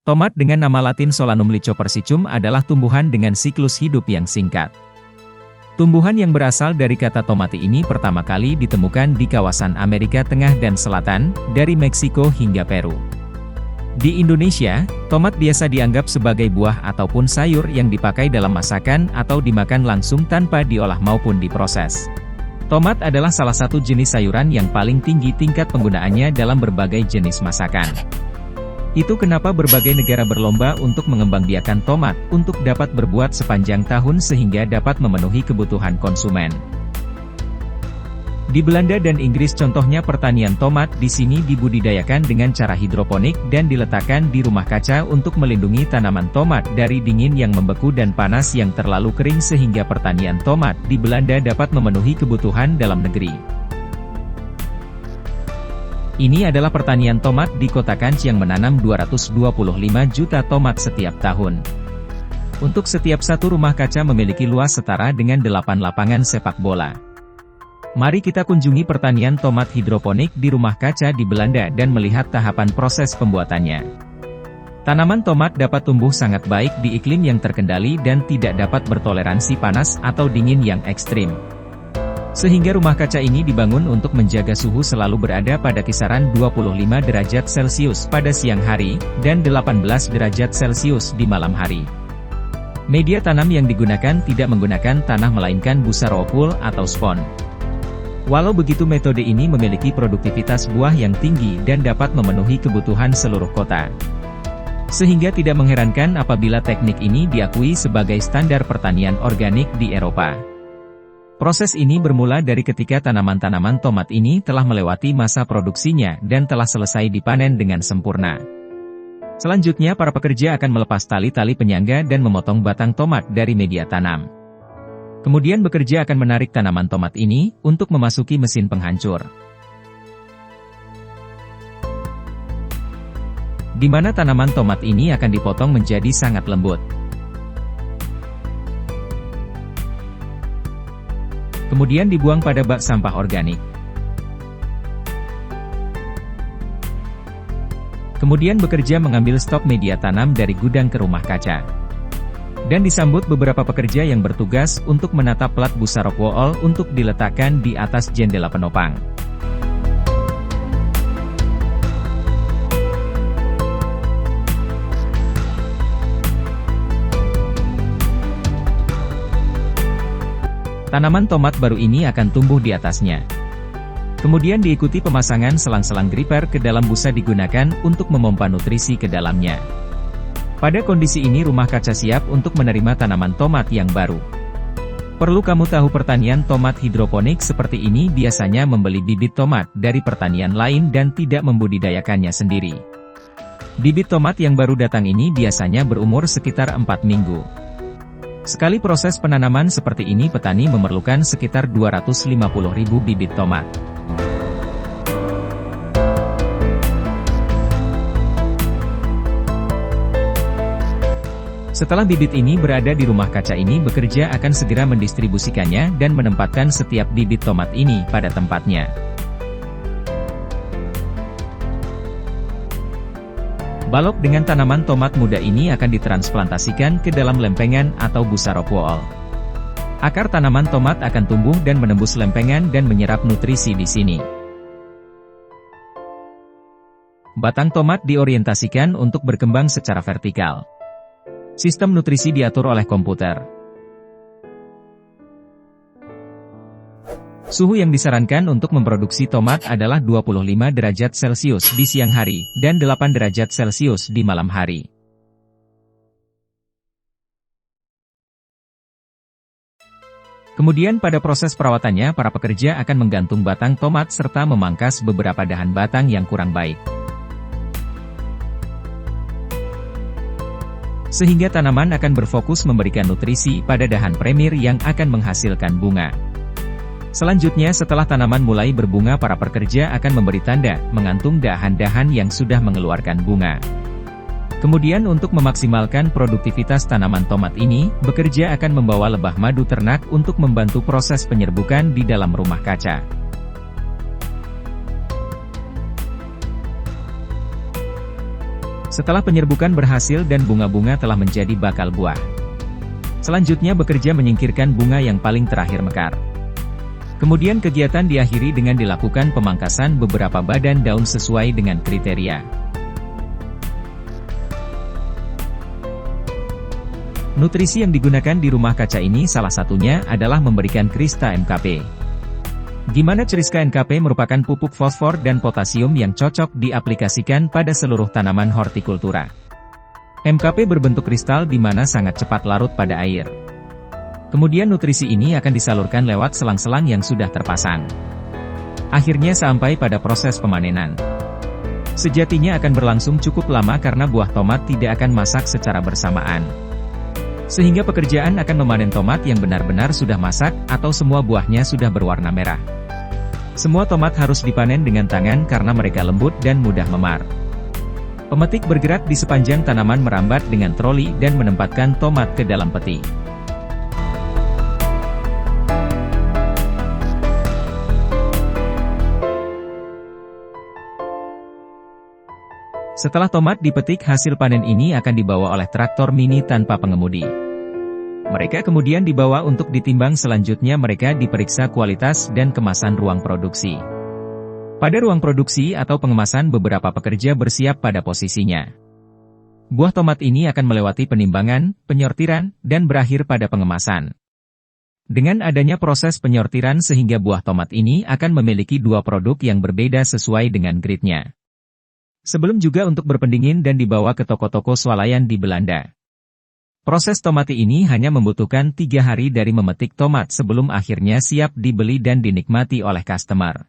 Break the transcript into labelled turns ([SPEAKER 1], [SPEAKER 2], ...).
[SPEAKER 1] Tomat dengan nama latin Solanum lycopersicum adalah tumbuhan dengan siklus hidup yang singkat. Tumbuhan yang berasal dari kata tomati ini pertama kali ditemukan di kawasan Amerika Tengah dan Selatan, dari Meksiko hingga Peru. Di Indonesia, tomat biasa dianggap sebagai buah ataupun sayur yang dipakai dalam masakan atau dimakan langsung tanpa diolah maupun diproses. Tomat adalah salah satu jenis sayuran yang paling tinggi tingkat penggunaannya dalam berbagai jenis masakan. Itu kenapa berbagai negara berlomba untuk mengembangbiakan tomat, untuk dapat berbuat sepanjang tahun sehingga dapat memenuhi kebutuhan konsumen. Di Belanda dan Inggris contohnya pertanian tomat di sini dibudidayakan dengan cara hidroponik dan diletakkan di rumah kaca untuk melindungi tanaman tomat dari dingin yang membeku dan panas yang terlalu kering sehingga pertanian tomat di Belanda dapat memenuhi kebutuhan dalam negeri. Ini adalah pertanian tomat di kota Cannes yang menanam 225 juta tomat setiap tahun. Untuk setiap satu rumah kaca memiliki luas setara dengan 8 lapangan sepak bola. Mari kita kunjungi pertanian tomat hidroponik di rumah kaca di Belanda dan melihat tahapan proses pembuatannya. Tanaman tomat dapat tumbuh sangat baik di iklim yang terkendali dan tidak dapat bertoleransi panas atau dingin yang ekstrim. Sehingga rumah kaca ini dibangun untuk menjaga suhu selalu berada pada kisaran 25 derajat Celcius pada siang hari, dan 18 derajat Celcius di malam hari. Media tanam yang digunakan tidak menggunakan tanah melainkan busa raw wool atau spon. Walau begitu metode ini memiliki produktivitas buah yang tinggi dan dapat memenuhi kebutuhan seluruh kota. Sehingga tidak mengherankan apabila teknik ini diakui sebagai standar pertanian organik di Eropa. Proses ini bermula dari ketika tanaman-tanaman tomat ini telah melewati masa produksinya dan telah selesai dipanen dengan sempurna. Selanjutnya para pekerja akan melepas tali-tali penyangga dan memotong batang tomat dari media tanam. Kemudian bekerja akan menarik tanaman tomat ini untuk memasuki mesin penghancur. Di mana tanaman tomat ini akan dipotong menjadi sangat lembut. Kemudian dibuang pada bak sampah organik. Kemudian bekerja mengambil stok media tanam dari gudang ke rumah kaca. Dan disambut beberapa pekerja yang bertugas untuk menata plat busa rock wool untuk diletakkan di atas jendela penopang. Tanaman tomat baru ini akan tumbuh di atasnya. Kemudian diikuti pemasangan selang-selang gripper ke dalam busa digunakan untuk memompa nutrisi ke dalamnya. Pada kondisi ini rumah kaca siap untuk menerima tanaman tomat yang baru. Perlu kamu tahu pertanian tomat hidroponik seperti ini biasanya membeli bibit tomat dari pertanian lain dan tidak membudidayakannya sendiri. Bibit tomat yang baru datang ini biasanya berumur sekitar 4 minggu. Sekali proses penanaman seperti ini petani memerlukan sekitar 250.000 bibit tomat. Setelah bibit ini berada di rumah kaca ini bekerja akan segera mendistribusikannya dan menempatkan setiap bibit tomat ini pada tempatnya. Balok dengan tanaman tomat muda ini akan ditransplantasikan ke dalam lempengan atau busa rock wool. Akar tanaman tomat akan tumbuh dan menembus lempengan dan menyerap nutrisi di sini. Batang tomat diorientasikan untuk berkembang secara vertikal. Sistem nutrisi diatur oleh komputer. Suhu yang disarankan untuk memproduksi tomat adalah 25 derajat Celcius di siang hari, dan 8 derajat Celcius di malam hari. Kemudian pada proses perawatannya para pekerja akan menggantung batang tomat serta memangkas beberapa dahan batang yang kurang baik. Sehingga tanaman akan berfokus memberikan nutrisi pada dahan premier yang akan menghasilkan bunga. Selanjutnya setelah tanaman mulai berbunga para pekerja akan memberi tanda, mengantung dahan-dahan yang sudah mengeluarkan bunga. Kemudian untuk memaksimalkan produktivitas tanaman tomat ini, bekerja akan membawa lebah madu ternak untuk membantu proses penyerbukan di dalam rumah kaca. Setelah penyerbukan berhasil dan bunga-bunga telah menjadi bakal buah. Selanjutnya bekerja menyingkirkan bunga yang paling terakhir mekar. Kemudian kegiatan diakhiri dengan dilakukan pemangkasan beberapa badan daun sesuai dengan kriteria. Nutrisi yang digunakan di rumah kaca ini salah satunya adalah memberikan Krista MKP. Gimana Kriska NKP merupakan pupuk fosfor dan potasium yang cocok diaplikasikan pada seluruh tanaman hortikultura. MKP berbentuk kristal di mana sangat cepat larut pada air. Kemudian nutrisi ini akan disalurkan lewat selang-selang yang sudah terpasang. Akhirnya sampai pada proses pemanenan. Sejatinya akan berlangsung cukup lama karena buah tomat tidak akan masak secara bersamaan. Sehingga pekerjaan akan memanen tomat yang benar-benar sudah masak atau semua buahnya sudah berwarna merah. Semua tomat harus dipanen dengan tangan karena mereka lembut dan mudah memar. Pemetik bergerak di sepanjang tanaman merambat dengan troli dan menempatkan tomat ke dalam peti. Setelah tomat dipetik, hasil panen ini akan dibawa oleh traktor mini tanpa pengemudi. Mereka kemudian dibawa untuk ditimbang, selanjutnya mereka diperiksa kualitas dan kemasan ruang produksi. Pada ruang produksi atau pengemasan beberapa pekerja bersiap pada posisinya. Buah tomat ini akan melewati penimbangan, penyortiran, dan berakhir pada pengemasan. Dengan adanya proses penyortiran sehingga buah tomat ini akan memiliki dua produk yang berbeda sesuai dengan grade-nya. Sebelum juga untuk berpendingin dan dibawa ke toko-toko swalayan di Belanda. Proses tomati ini hanya membutuhkan 3 hari dari memetik tomat sebelum akhirnya siap dibeli dan dinikmati oleh customer.